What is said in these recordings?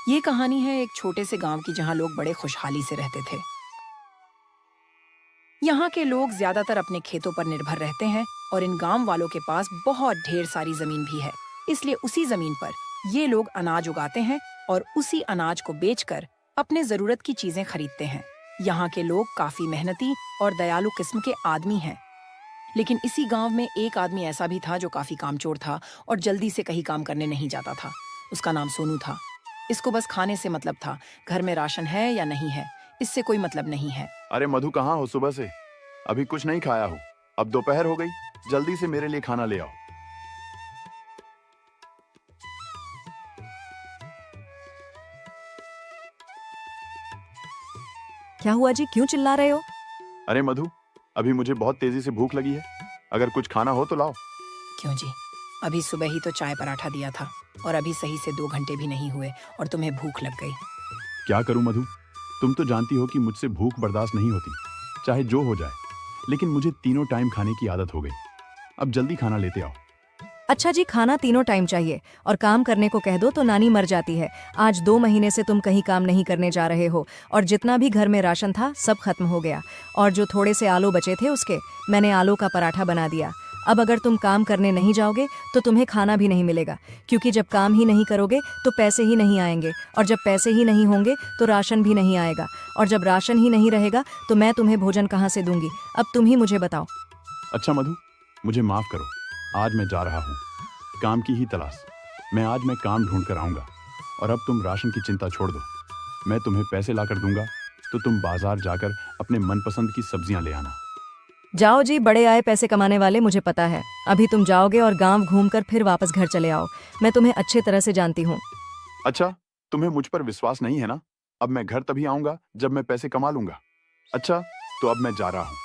ये कहानी है एक छोटे से गांव की जहां लोग बड़े खुशहाली से रहते थे। यहाँ के लोग ज्यादातर अपने खेतों पर निर्भर रहते हैं और इन गांव वालों के पास बहुत ढेर सारी जमीन भी है। इसलिए उसी जमीन पर ये लोग अनाज उगाते हैं और उसी अनाज को बेचकर अपने जरूरत की चीजें खरीदते हैं। यहाँ के लोग काफी मेहनती और दयालु किस्म के आदमी हैं। लेकिन इसी गांव में एक आदमी ऐसा भी था जो काफी कामचोर था और जल्दी से कहीं काम करने नहीं जाता था। उसका नाम सोनू था। इसको बस खाने से मतलब था, घर में राशन है या नहीं है, इससे कोई मतलब नहीं है। अरे मधु, कहाँ हो सुबह से? अभी कुछ नहीं खाया हो। अब दोपहर हो गई, जल्दी से मेरे लिए खाना ले आओ। क्या हुआ जी, क्यों चिल्ला रहे हो? अरे मधु, अभी मुझे बहुत तेजी से भूख लगी है। अगर कुछ खाना हो तो लाओ। क्यों जी, अभी सुबह ही तो चाय पराठा दिया था और अभी सही से 2 घंटे भी नहीं हुए और तुम्हें भूख लग गई। क्या करूं मधु, तुम तो जानती हो कि मुझसे भूख बर्दाश्त नहीं होती, चाहे जो हो जाए। लेकिन मुझे तीनों टाइम खाने की आदत हो गई। अब जल्दी खाना लेते आओ। अच्छा जी, खाना तीनों टाइम चाहिए और काम करने को कह दो तो नानी मर जाती है। आज 2 महीने से तुम कहीं काम नहीं करने जा रहे हो और जितना भी घर में राशन था सब खत्म हो गया। और जो थोड़े से आलू बचे थे उसके मैंने आलू का पराठा बना दिया। अब अगर तुम काम करने नहीं जाओगे तो तुम्हें खाना भी नहीं मिलेगा, क्योंकि जब काम ही नहीं करोगे तो पैसे ही नहीं आएंगे, और जब पैसे ही नहीं होंगे तो राशन भी नहीं आएगा, और जब राशन ही नहीं रहेगा तो मैं तुम्हें भोजन कहाँ से दूंगी? अब तुम ही मुझे बताओ। अच्छा मधु, मुझे माफ करो, आज मैं जा रहा हूँ काम की ही तलाश। आज मैं काम ढूंढ कर आऊंगा। और अब तुम राशन की चिंता छोड़ दो। मैं तुम्हें पैसे लाकर दूंगा तो तुम बाजार जाकर अपने मनपसंद की सब्जियां ले आना। जाओ जी, बड़े आए पैसे कमाने वाले, मुझे पता है। अभी तुम जाओगे और गांव घूमकर फिर वापस घर चले आओ। मैं तुम्हें अच्छे तरह से जानती हूँ। अच्छा, तुम्हें मुझ पर विश्वास नहीं है ना? अब मैं घर तभी आऊंगा जब मैं पैसे कमा लूंगा। अच्छा, तो अब मैं जा रहा हूँ।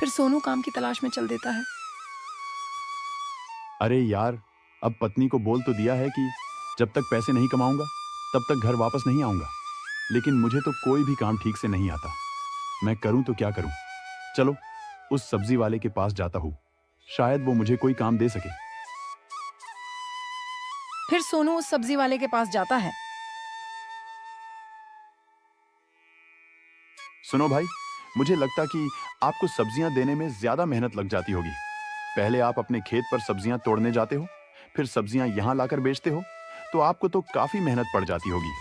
फिर सोनू काम की तलाश में चल देता है। अरे यार, अब पत्नी को बोल तो दिया है कि जब तक पैसे नहीं कमाऊंगा तब तक घर वापस नहीं आऊंगा। लेकिन मुझे तो कोई भी काम ठीक से नहीं आता। मैं करूं तो क्या करूं? चलो, उस सब्जी वाले के पास जाता हूं, शायद वो मुझे कोई काम दे सके। फिर सोनू उस सब्जी वाले के पास जाता है। सुनो भाई, मुझे लगता कि आपको सब्जियां देने में ज्यादा मेहनत लग जाती होगी। पहले आप अपने खेत पर सब्जियां तोड़ने जाते हो, फिर सब्जियां यहां लाकर बेचते हो, तो आपको तो काफी मेहनत पड़ जाती होगी।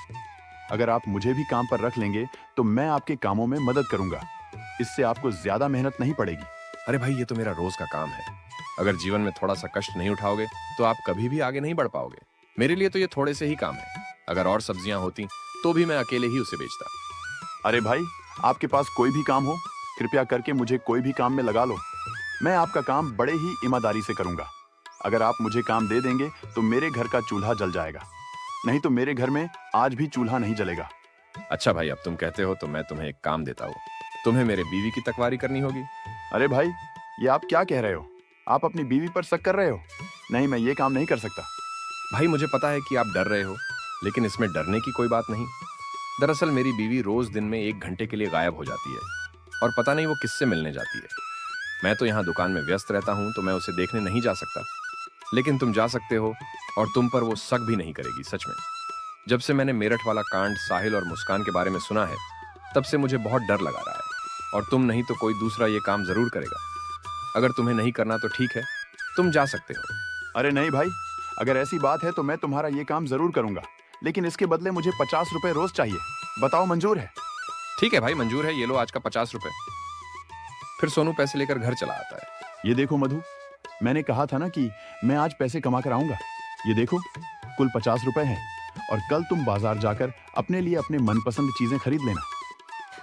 अगर आप मुझे भी काम पर रख लेंगे तो मैं आपके कामों में मदद करूंगा। इससे आपको ज्यादा मेहनत नहीं पड़ेगी। अरे भाई, ये तो मेरा रोज का काम है। अगर जीवन में थोड़ा सा कष्ट नहीं उठाओगे तो आप कभी भी आगे नहीं बढ़ पाओगे। मेरे लिए तो ये थोड़े से ही काम है। अगर और सब्जियां होती तो भी मैं अकेले ही उसे बेचता। अरे भाई, आपके पास कोई भी काम हो, कृपया करके मुझे कोई भी काम में लगा लो। मैं आपका काम बड़े ही ईमानदारी से करूंगा। अगर आप मुझे काम दे देंगे तो मेरे घर का चूल्हा जल जाएगा, नहीं तो मेरे घर में आज भी चूल्हा नहीं जलेगा। अच्छा भाई, अब तुम कहते हो तो मैं तुम्हें एक काम देता हूँ। तुम्हें मेरे बीवी की तकवारी करनी होगी। अरे भाई, ये आप क्या कह रहे हो? आप अपनी बीवी पर शक कर रहे हो? नहीं, मैं ये काम नहीं कर सकता। भाई, मुझे पता है कि आप डर रहे हो, लेकिन इसमें डरने की कोई बात नहीं। दरअसल मेरी बीवी रोज दिन में 1 घंटे के लिए गायब हो जाती है और पता नहीं वो किससे मिलने जाती है। मैं तो यहाँ दुकान में व्यस्त रहता हूँ तो मैं उसे देखने नहीं जा सकता, लेकिन तुम जा सकते हो और तुम पर वो शक भी नहीं करेगी। सच में, जब से मैंने मेरठ वाला कांड साहिल और मुस्कान के बारे में सुना है, तब से मुझे बहुत डर लगा रहा है। और तुम नहीं तो कोई दूसरा ये काम जरूर करेगा। अगर तुम्हें नहीं करना तो ठीक है, तुम जा सकते हो। अरे नहीं भाई, अगर ऐसी बात है तो मैं तुम्हारा ये काम जरूर करूंगा, लेकिन इसके बदले मुझे 50 रुपए रोज चाहिए। बताओ, मंजूर है? ठीक है भाई, मंजूर है। ये लो आज का 50 रुपए। फिर सोनू पैसे लेकर घर चला आता है। ये देखो मधु, मैंने कहा था ना कि मैं आज पैसे कमा कर आऊंगा। ये देखो, कुल 50 रुपए हैं और कल तुम बाजार जाकर अपने लिए अपने मनपसंद चीजें खरीद लेना।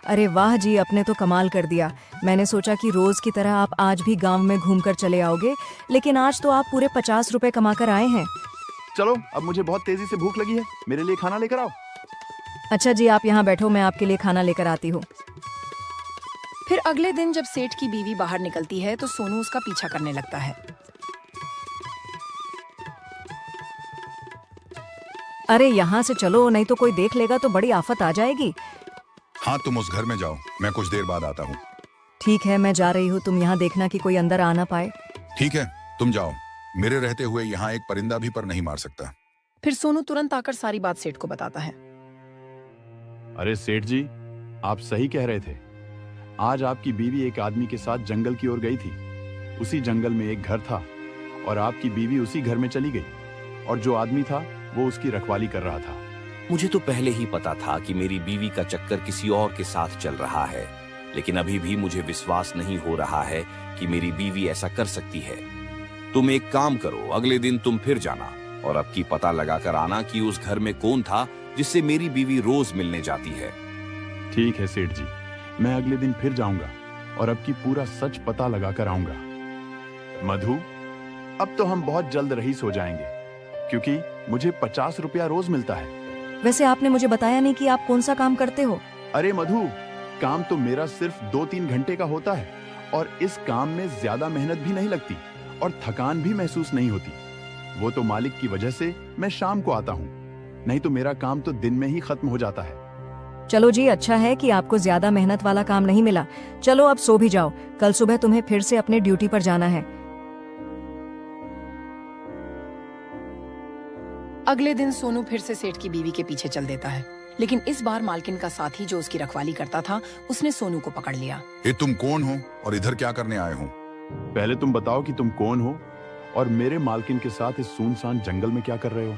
अरे वाह जी, आपने तो कमाल कर दिया। मैंने सोचा कि रोज की तरह आप आज भी गांव में घूमकर चले आओगे, लेकिन आज तो आप पूरे 50 रुपए कमा कर आए हैं। चलो, अब मुझे बहुत तेजी से भूख लगी है, मेरे लिए खाना लेकर आओ। अच्छा जी, आप यहाँ बैठो, मैं आपके लिए खाना लेकर आती हूँ। फिर अगले दिन जब सेठ की बीवी बाहर निकलती है तो सोनू उसका पीछा करने लगता है। अरे यहाँ से चलो, नहीं तो कोई देख लेगा तो बड़ी आफत आ जाएगी। हाँ, तुम उस घर में जाओ, मैं कुछ देर बाद आता हूँ। ठीक है, मैं जा रही हूँ, तुम यहाँ देखना कि कोई अंदर आ ना पाए। ठीक है, तुम जाओ। मेरे रहते हुए यहाँ एक परिंदा भी पर नहीं मार सकता। फिर सोनू तुरंत आकर सारी बात सेठ को बताता है। अरे सेठ जी, आप सही कह रहे थे। आज आपकी बीवी एक आदमी के साथ जंगल की ओर गई थी। उसी जंगल में एक घर था और आपकी बीवी उसी घर में चली गई और जो आदमी था वो उसकी रखवाली कर रहा था। मुझे तो पहले ही पता था कि मेरी बीवी का चक्कर किसी और के साथ चल रहा है, लेकिन अभी भी मुझे विश्वास नहीं हो रहा है कि मेरी बीवी ऐसा कर सकती है। तुम एक काम करो, अगले दिन तुम फिर जाना और अब की पता लगाकर आना कि उस घर में कौन था जिससे मेरी बीवी रोज मिलने जाती है। ठीक है सेठ जी, मैं अगले दिन फिर जाऊंगा और अब की पूरा सच पता लगा कर आऊंगा। मधु, अब तो हम बहुत जल्द रईस हो जाएंगे क्योंकि मुझे 50 रुपया रोज मिलता है। वैसे आपने मुझे बताया नहीं कि आप कौन सा काम करते हो। अरे मधु, काम तो मेरा सिर्फ 2-3 घंटे का होता है और इस काम में ज्यादा मेहनत भी नहीं लगती और थकान भी महसूस नहीं होती। वो तो मालिक की वजह से मैं शाम को आता हूँ, नहीं तो मेरा काम तो दिन में ही खत्म हो जाता है। चलो जी, अच्छा है कि आपको ज्यादा मेहनत वाला काम नहीं मिला। चलो अब सो भी जाओ, कल सुबह तुम्हें फिर से अपने ड्यूटी पर जाना है। अगले दिन सोनू फिर से सेठ की बीवी के पीछे चल देता है, लेकिन इस बार मालकिन का साथी जो उसकी रखवाली करता था उसने सोनू को पकड़ लिया। ये तुम कौन हो और इधर क्या करने आए हो? पहले तुम बताओ कि तुम कौन हो और मेरे मालकिन के साथ इस सुनसान जंगल में क्या कर रहे हो?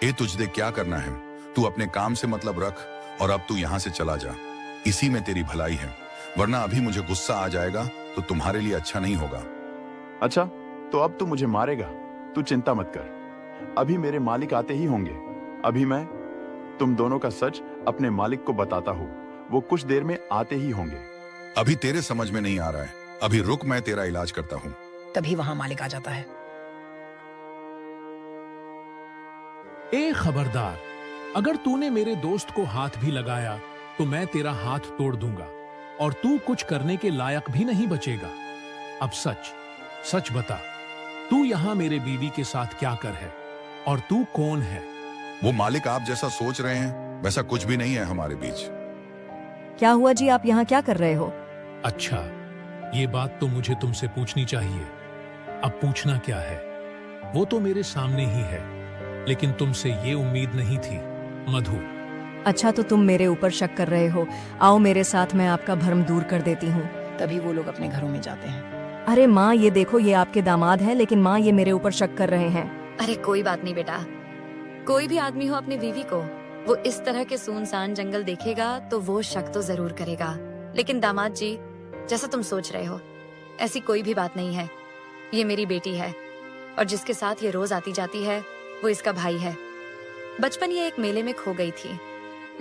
ये तुझे क्या करना है? तू अपने काम से मतलब रख और अब तू यहाँ से चला जा। इसी में तेरी भलाई है, वरना अभी मुझे गुस्सा आ जाएगा तो तुम्हारे लिए अच्छा नहीं होगा। अच्छा, तो अब तू मुझे मारेगा? तू चिंता मत कर, अभी मेरे मालिक आते ही होंगे। अभी मैं तुम दोनों का सच अपने मालिक को बताता हूँ, वो कुछ देर में आते ही होंगे। अभी तेरे समझ में नहीं आ रहा है, अभी रुक, मैं तेरा इलाज करता हूँ। तभी वहां मालिक आ जाता है। ए खबरदार, अगर तूने मेरे दोस्त को हाथ भी लगाया तो मैं तेरा हाथ तोड़ दूंगा और तू कुछ करने के लायक भी नहीं बचेगा। अब सच सच बता, तू यहाँ मेरे बीवी के साथ क्या कर है और तू कौन है? वो मालिक आप जैसा सोच रहे हैं वैसा कुछ भी नहीं है हमारे बीच। क्या हुआ जी, आप यहाँ क्या कर रहे हो? अच्छा, ये बात तो मुझे तुमसे पूछनी चाहिए। अब पूछना क्या है, वो तो मेरे सामने ही है, लेकिन तुमसे ये उम्मीद नहीं थी मधु। अच्छा, तो तुम मेरे ऊपर शक कर रहे हो। आओ मेरे साथ, मैं आपका भ्रम दूर कर देती हूँ। तभी वो लोग अपने घरों में जाते हैं। अरे माँ, ये देखो, ये आपके दामाद है, लेकिन माँ ये मेरे ऊपर शक कर रहे हैं। अरे कोई बात नहीं बेटा, कोई भी आदमी हो अपनी बीवी को वो इस तरह के सुनसान जंगल देखेगा तो वो शक तो जरूर करेगा। लेकिन दामाद जी, जैसा तुम सोच रहे हो ऐसी कोई भी बात नहीं है। ये मेरी बेटी है और जिसके साथ ये रोज आती जाती है वो इसका भाई है। बचपन ये एक मेले में खो गई थी,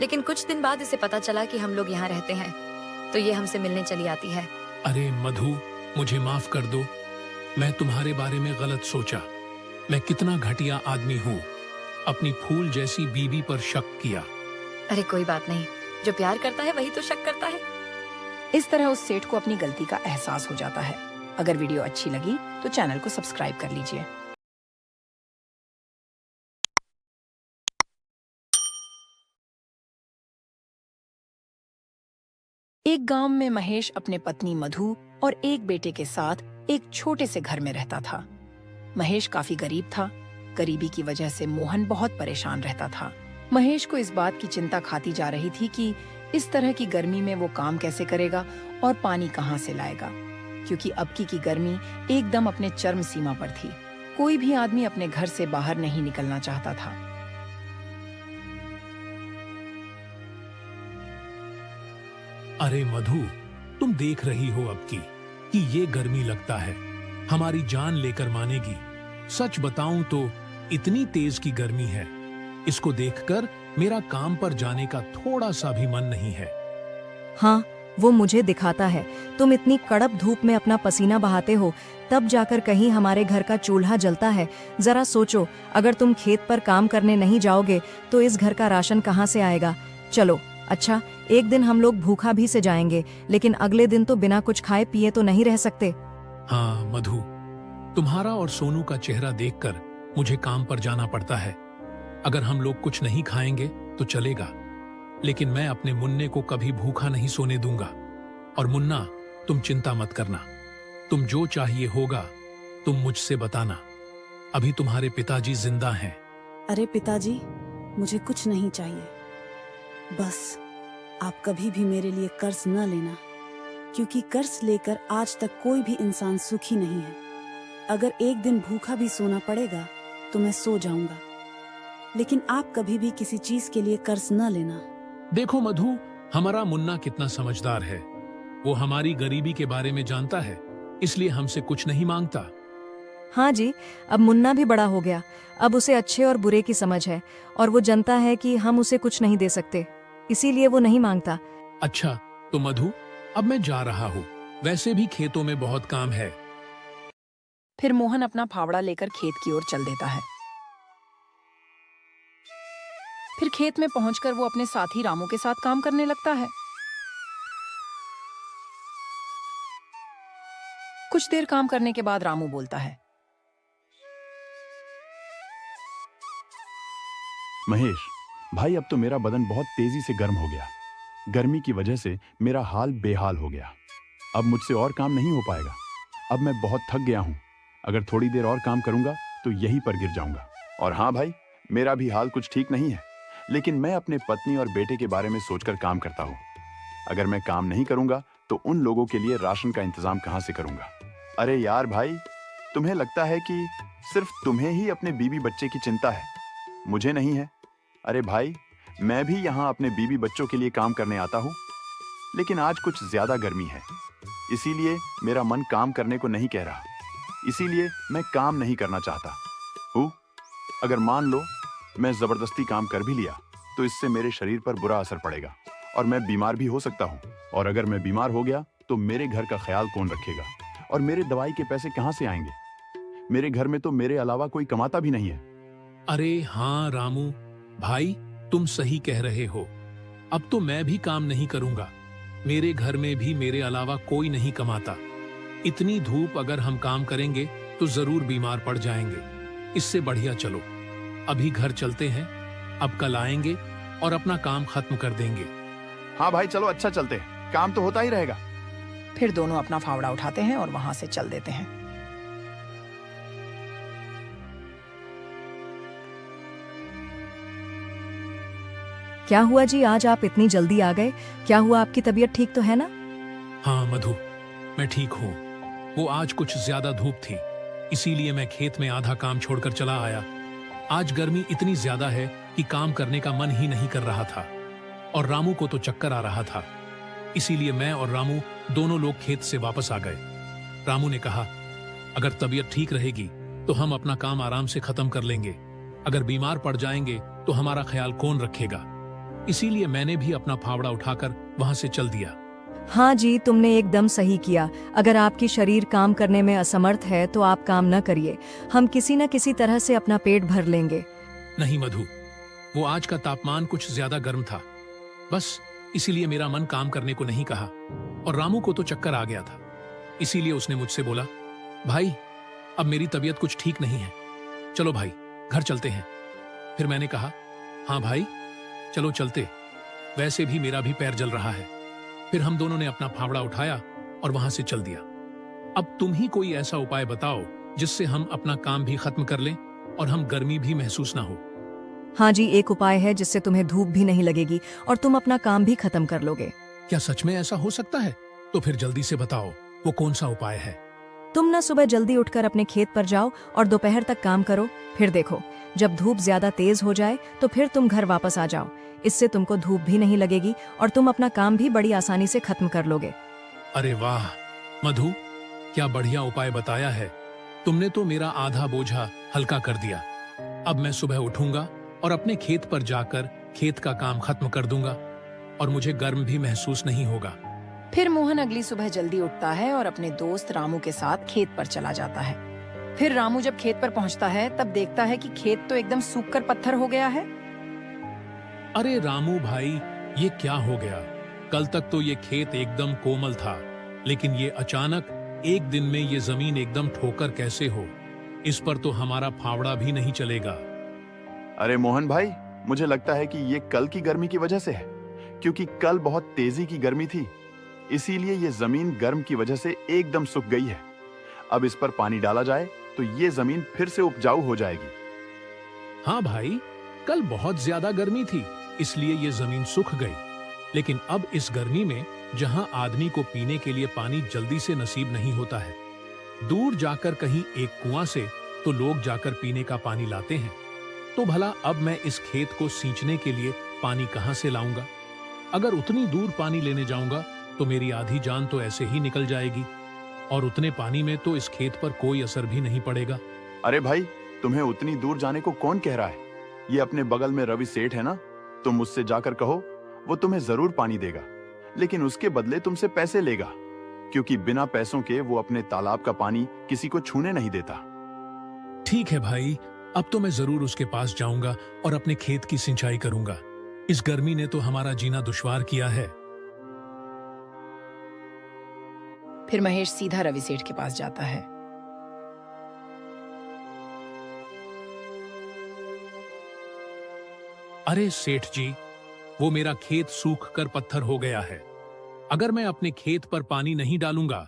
लेकिन कुछ दिन बाद इसे पता चला कि हम लोग यहाँ रहते हैं, तो ये हमसे मिलने चली आती है। अरे मधु, मुझे माफ कर दो, मैं तुम्हारे बारे में गलत सोचा। मैं कितना घटिया आदमी हूँ, अपनी फूल जैसी बीवी पर शक किया। अरे कोई बात नहीं, जो प्यार करता है वही तो शक करता है। इस तरह उस सेठ को अपनी गलती का एहसास हो जाता है। अगर वीडियो अच्छी लगी तो चैनल को सब्सक्राइब कर लीजिए। एक गांव में महेश अपने पत्नी मधु और एक बेटे के साथ एक छोटे से घर में रहता था। महेश काफी गरीब था। गरीबी की वजह से मोहन बहुत परेशान रहता था। महेश को इस बात की चिंता खाती जा रही थी कि इस तरह की गर्मी में वो काम कैसे करेगा और पानी कहाँ से लाएगा, क्योंकि अबकी की गर्मी एकदम अपने चरम सीमा पर थी। कोई भी आदमी अपने घर से बाहर नहीं निकलना चाहता था। अरे मधु, तुम देख रही हो अब की कि ये गर्मी लगता है हमारी जान लेकर मानेगी। सच बताऊं तो इतनी तेज की गर्मी है, इसको देखकर मेरा काम पर जाने का थोड़ा सा भी मन नहीं है। हाँ, वो मुझे दिखाता है। तुम इतनी कड़क धूप में अपना पसीना बहाते हो, तब जाकर कहीं हमारे घर का चूल्हा जलता है। जरा सोचो, अगर तुम खेत पर काम करने नहीं जाओगे तो इस घर का राशन कहाँ से आएगा? चलो अच्छा, एक दिन हम लोग भूखा भी से जाएंगे, लेकिन अगले दिन तो बिना कुछ खाए पिए तो नहीं रह सकते। हाँ मधु, तुम्हारा और सोनू का चेहरा देखकर मुझे काम पर जाना पड़ता है। अगर हम लोग कुछ नहीं खाएंगे तो चलेगा, लेकिन मैं अपने मुन्ने को कभी भूखा नहीं सोने दूंगा। और मुन्ना, तुम चिंता मत करना, तुम जो चाहिए होगा तुम मुझसे बताना। अभी तुम्हारे पिताजी जिंदा हैं, अरे पिताजी, मुझे कुछ नहीं चाहिए, बस आप कभी भी मेरे लिए कर्ज न लेना, क्योंकि कर्ज लेकर आज तक कोई भी इंसान सुखी नहीं है। अगर एक दिन भूखा भी सोना पड़ेगा तो मैं सो जाऊंगा, लेकिन आप कभी भी किसी चीज के लिए कर्ज न लेना। देखो मधु, हमारा मुन्ना कितना समझदार है। वो हमारी गरीबी के बारे में जानता है, इसलिए हमसे कुछ नहीं मांगता। हाँ जी, अब मुन्ना भी बड़ा हो गया। अब उसे अच्छे और बुरे की समझ है और वो जानता है कि हम उसे कुछ नहीं दे सकते, इसीलिए वो नहीं मांगता। अच्छा तो मधु, अब मैं जा रहा हूँ, वैसे भी खेतों में बहुत काम है। फिर मोहन अपना फावड़ा लेकर खेत की ओर चल देता है। फिर खेत में पहुंचकर वो अपने साथी रामू के साथ काम करने लगता है। कुछ देर काम करने के बाद रामू बोलता है, महेश भाई, अब तो मेरा बदन बहुत तेजी से गर्म हो गया। गर्मी की वजह से मेरा हाल बेहाल हो गया। अब मुझसे और काम नहीं हो पाएगा। अब मैं बहुत थक गया हूं। अगर थोड़ी देर और काम करूंगा तो यहीं पर गिर जाऊंगा। और हाँ भाई, मेरा भी हाल कुछ ठीक नहीं है, लेकिन मैं अपने पत्नी और बेटे के बारे में सोचकर काम करता हूँ। अगर मैं काम नहीं करूंगा तो उन लोगों के लिए राशन का इंतजाम कहां से करूंगा। अरे यार भाई, तुम्हें लगता है कि सिर्फ तुम्हें ही अपने बीवी बच्चे की चिंता है, मुझे नहीं है। अरे भाई, मैं भी यहाँ अपने बीवी बच्चों के लिए काम करने आता हूँ, लेकिन आज कुछ ज्यादा गर्मी है, इसीलिए मेरा मन काम करने को नहीं कह रहा। इसीलिए मैं काम नहीं करना चाहता हूँ। अगर मान लो मैं जबरदस्ती काम कर भी लिया तो इससे मेरे शरीर पर बुरा असर पड़ेगा और मैं बीमार भी हो सकता हूँ। और अगर मैं बीमार हो गया तो मेरे घर का ख्याल कौन रखेगा और मेरे दवाई के पैसे कहाँ से आएंगे? मेरे घर में तो मेरे अलावा कोई कमाता भी नहीं है। अरे हाँ रामू भाई, तुम सही कह रहे हो। अब तो मैं भी काम नहीं करूंगा। मेरे घर में भी मेरे अलावा कोई नहीं कमाता। इतनी धूप अगर हम काम करेंगे तो जरूर बीमार पड़ जाएंगे। इससे बढ़िया चलो अभी घर चलते हैं, अब कल आएंगे और अपना काम खत्म कर देंगे। हाँ भाई चलो, अच्छा चलते हैं, काम तो होता ही रहेगा। फिर दोनों अपना फावड़ा उठाते हैं और वहां से चल देते हैं। क्या हुआ जी, आज आप इतनी जल्दी आ गए? क्या हुआ, आपकी तबीयत ठीक तो है ना? हाँ मधु, मैं ठीक हूँ। वो आज कुछ ज्यादा धूप थी, इसीलिए मैं खेत में आधा काम छोड़कर चला आया। आज गर्मी इतनी ज्यादा है कि काम करने का मन ही नहीं कर रहा था और रामू को तो चक्कर आ रहा था। इसीलिए मैं और रामू दोनों लोग खेत से वापस आ गए। रामू ने कहा, अगर तबीयत ठीक रहेगी तो हम अपना काम आराम से खत्म कर लेंगे। अगर बीमार पड़ जाएंगे तो हमारा ख्याल कौन रखेगा? इसीलिए मैंने भी अपना फावड़ा उठाकर वहां से चल दिया। हाँ जी, तुमने एकदम सही किया। अगर आपकी शरीर काम करने में असमर्थ है तो आप काम न करिए। हम किसी न किसी तरह से अपना पेट भर लेंगे। नहीं मधु, वो आज का तापमान कुछ ज्यादा गर्म था, बस इसीलिए मेरा मन काम करने को नहीं कहा। और रामू को तो चक्कर आ गया था, इसीलिए उसने मुझसे बोला, भाई अब मेरी तबीयत कुछ ठीक नहीं है, चलो भाई घर चलते हैं। फिर मैंने कहा, हाँ भाई चलो चलते, वैसे भी मेरा भी पैर जल रहा है। फिर हम दोनों ने अपना फावड़ा उठाया और वहां से चल दिया। अब तुम ही कोई ऐसा उपाय बताओ जिससे हम अपना काम भी खत्म कर लें और हम गर्मी भी महसूस ना हो। हाँ जी, एक उपाय है जिससे तुम्हें धूप भी नहीं लगेगी और तुम अपना काम भी खत्म कर लोगे। क्या सच में ऐसा हो सकता है? तो फिर जल्दी से बताओ, वो कौन सा उपाय है? तुम ना सुबह जल्दी उठकर अपने खेत पर जाओ और दोपहर तक काम करो। फिर देखो, जब धूप ज्यादा तेज हो जाए तो फिर तुम घर वापस आ जाओ। इससे तुमको धूप भी नहीं लगेगी और तुम अपना काम भी बड़ी आसानी से खत्म कर लोगे। अरे वाह मधु, क्या बढ़िया उपाय बताया है। तुमने तो मेरा आधा बोझा हल्का कर दिया। अब मैं सुबह उठूंगा और अपने खेत पर जाकर खेत का काम खत्म कर दूंगा और मुझे गर्म भी महसूस नहीं होगा। फिर मोहन अगली सुबह जल्दी उठता है और अपने दोस्त रामू के साथ खेत पर चला जाता है। फिर रामू जब खेत पर पहुंचता है तब देखता है कि खेत तो एकदम सूखकर पत्थर हो गया है। अरे रामू भाई, ये क्या हो गया? कल तक तो ये खेत एकदम कोमल था, लेकिन ये अचानक एक दिन में ये जमीन एकदम ठोकर कैसे हो? इस पर तो हमारा फावड़ा भी नहीं चलेगा। अरे मोहन भाई, मुझे लगता है कि ये कल की गर्मी की वजह से है, क्योंकि कल बहुत तेजी की गर्मी थी, इसीलिए ये जमीन गर्म की वजह से एकदम सूख गई है। अब इस पर पानी डाला जाए तो ये जमीन फिर से उपजाऊ हो जाएगी। हाँ भाई, कल बहुत ज्यादा गर्मी थी, इसलिए ये जमीन सूख गई। लेकिन अब इस गर्मी में जहाँ आदमी को पीने के लिए पानी जल्दी से नसीब नहीं होता है, दूर जाकर कहीं एक कुआं से तो लोग जाकर पीने का पानी लाते हैं, तो भला अब मैं इस खेत को सींचने के लिए पानी कहाँ से लाऊंगा? अगर उतनी दूर पानी लेने जाऊंगा तो मेरी आधी जान तो ऐसे ही निकल जाएगी, और उतने पानी में तो इस खेत पर कोई असर भी नहीं पड़ेगा। अरे भाई, तुम्हें उतनी दूर जाने को कौन कह रहा है? ये अपने बगल में रवि सेठ है ना, तुम उससे जाकर कहो, वो तुम्हें जरूर पानी देगा, लेकिन उसके बदले तुमसे पैसे लेगा, क्योंकि बिना पैसों के वो अपने तालाब का पानी किसी को छूने नहीं देता। ठीक है भाई, अब तो मैं जरूर उसके पास जाऊंगा और अपने खेत की सिंचाई करूंगा। इस गर्मी ने तो हमारा जीना दुश्वार किया है। फिर महेश सीधा रवि सेठ के पास जाता है। अरे सेठ जी, वो मेरा खेत सूख कर पत्थर हो गया है। अगर मैं अपने खेत पर पानी नहीं डालूंगा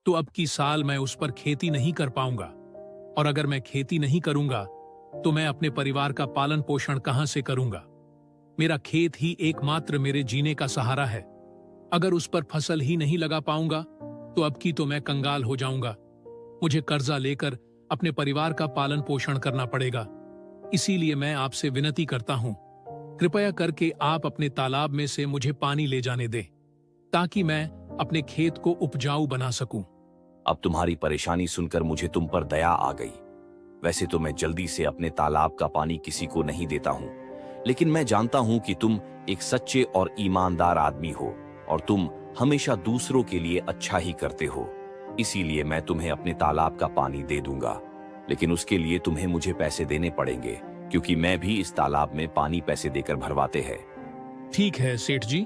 तो अब की साल मैं उस पर खेती नहीं कर पाऊंगा, और अगर मैं खेती नहीं करूंगा तो मैं अपने परिवार का पालन पोषण कहां से करूंगा? मेरा खेत ही एकमात्र मेरे जीने का सहारा है। अगर उस पर फसल ही नहीं लगा पाऊंगा तो अब की तो मैं कंगाल हो जाऊंगा। मुझे कर्जा लेकर अपने परिवार का पालन पोषण करना पड़ेगा। इसीलिए मैं आपसे विनती करता हूं, कृपया करके आप अपने तालाब में से मुझे पानी ले जाने दें, ताकि मैं अपने खेत को उपजाऊ बना सकूं। अब तुम्हारी परेशानी सुनकर मुझे तुम पर दया आ गई। वैसे तो मैं जल्दी से अपने तालाब का पानी किसी को नहीं देता हूं, लेकिन मैं जानता हूं कि तुम एक सच्चे और ईमानदार आदमी हो और तुम हमेशा दूसरों के लिए अच्छा ही करते हो। इसीलिए मैं तुम्हें अपने तालाब का पानी दे दूंगा, लेकिन उसके लिए तुम्हें मुझे पैसे देने पड़ेंगे, क्योंकि मैं भी इस तालाब में पानी पैसे देकर भरवाते हैं। ठीक है सेठ जी,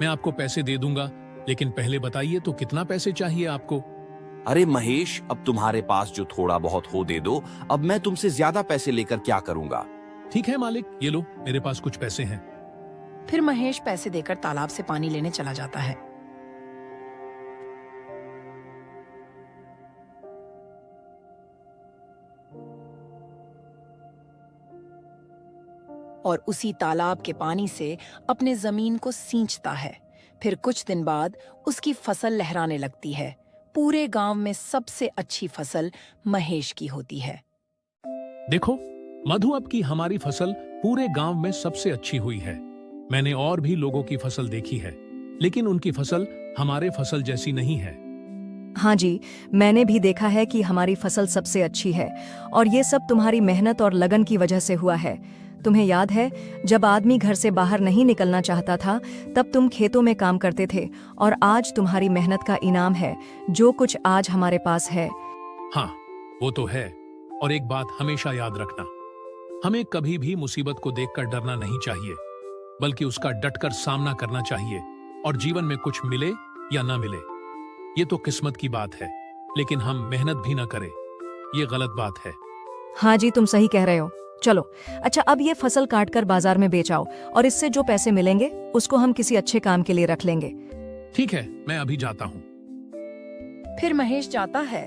मैं आपको पैसे दे दूंगा, लेकिन पहले बताइए तो कितना पैसे चाहिए आपको? अरे महेश, अब तुम्हारे पास जो थोड़ा बहुत हो दे दो। अब मैं तुमसे ज्यादा पैसे लेकर क्या करूंगा? ठीक है मालिक, ये लो, मेरे पास कुछ पैसे हैं। फिर महेश पैसे देकर तालाब से पानी लेने चला जाता है। और उसी तालाब के पानी से अपने जमीन को सींचता है। फिर कुछ दिन बाद उसकी फसल लहराने लगती है। पूरे गांव में सबसे अच्छी फसल महेश की होती है। देखो मधु, अब की हमारी फसल पूरे गांव में सबसे अच्छी हुई है। मैंने और भी लोगों की फसल देखी है, लेकिन उनकी फसल हमारे फसल जैसी नहीं है। हाँ जी, मैंने भी देखा है कि हमारी फसल सबसे अच्छी है, और ये सब तुम्हारी मेहनत और लगन की वजह से हुआ है। तुम्हें याद है, जब आदमी घर से बाहर नहीं निकलना चाहता था, तब तुम खेतों में काम करते थे, और आज तुम्हारी मेहनत का इनाम है जो कुछ आज हमारे पास है। हाँ, वो तो है। और एक बात हमेशा याद रखना, हमें कभी भी मुसीबत को देखकर डरना नहीं चाहिए, बल्कि उसका डटकर सामना करना चाहिए। और जीवन में कुछ मिले या ना मिले, ये तो किस्मत की बात है, लेकिन हम मेहनत भी ना करें, ये गलत बात है। हाँ जी, तुम सही कह रहे हो। चलो, अच्छा, अब ये फसल काट कर बाजार में बेचाओ, और इससे जो पैसे मिलेंगे उसको हम किसी अच्छे काम के लिए रख लेंगे। ठीक है, मैं अभी जाता हूँ। फिर महेश जाता है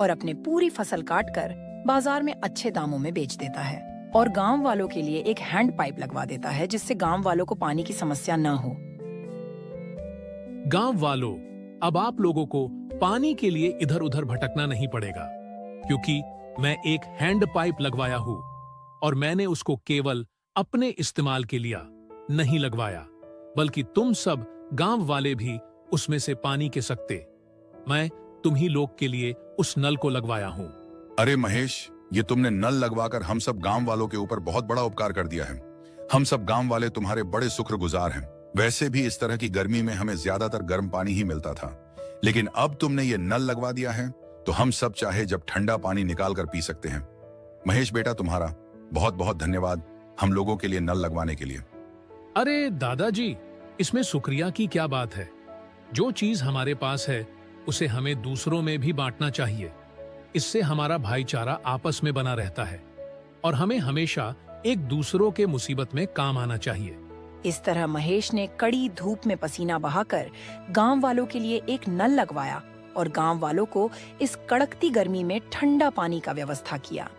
और अपने पूरी फसल काटकर बाजार में अच्छे दामों में बेच देता है, और गांव वालों के लिए एक हैंड पाइप लगवा देता है, जिससे गांव वालों को पानी की समस्या न हो। गांव वालों, अब आप लोगों को पानी के लिए इधर उधर भटकना नहीं पड़ेगा, क्योंकि मैं एक हैंड पाइप लगवाया हूँ, और मैंने उसको केवल अपने इस्तेमाल के लिए नहीं लगवाया, बल्कि तुम सब गांव वाले भी उसमें से पानी के सकते। मैं तुम ही लोग के लिए उस नल को लगवाया हूँ। अरे महेश, ये तुमने नल लगवाकर हम सब गांव वालों के ऊपर बहुत बड़ा उपकार कर दिया है। हम सब गांव वाले तुम्हारे बड़े शुक्रगुजार हैं। वैसे भी इस तरह की गर्मी में हमें ज्यादातर गर्म पानी ही मिलता था, लेकिन अब तुमने ये नल लगवा दिया है तो हम सब चाहे जब ठंडा पानी निकाल कर पी सकते हैं। महेश बेटा, तुम्हारा बहुत बहुत धन्यवाद हम लोगों के लिए नल लगवाने के लिए। अरे दादाजी, इसमें शुक्रिया की क्या बात है। जो चीज हमारे पास है उसे हमें दूसरों में भी बांटना चाहिए। इससे हमारा भाईचारा आपस में बना रहता है, और हमें हमेशा एक दूसरों के मुसीबत में काम आना चाहिए। इस तरह महेश ने कड़ी धूप में पसीना बहाकर गांव वालों के लिए एक नल लगवाया, और गांव वालों को इस कड़कती गर्मी में ठंडा पानी का व्यवस्था किया।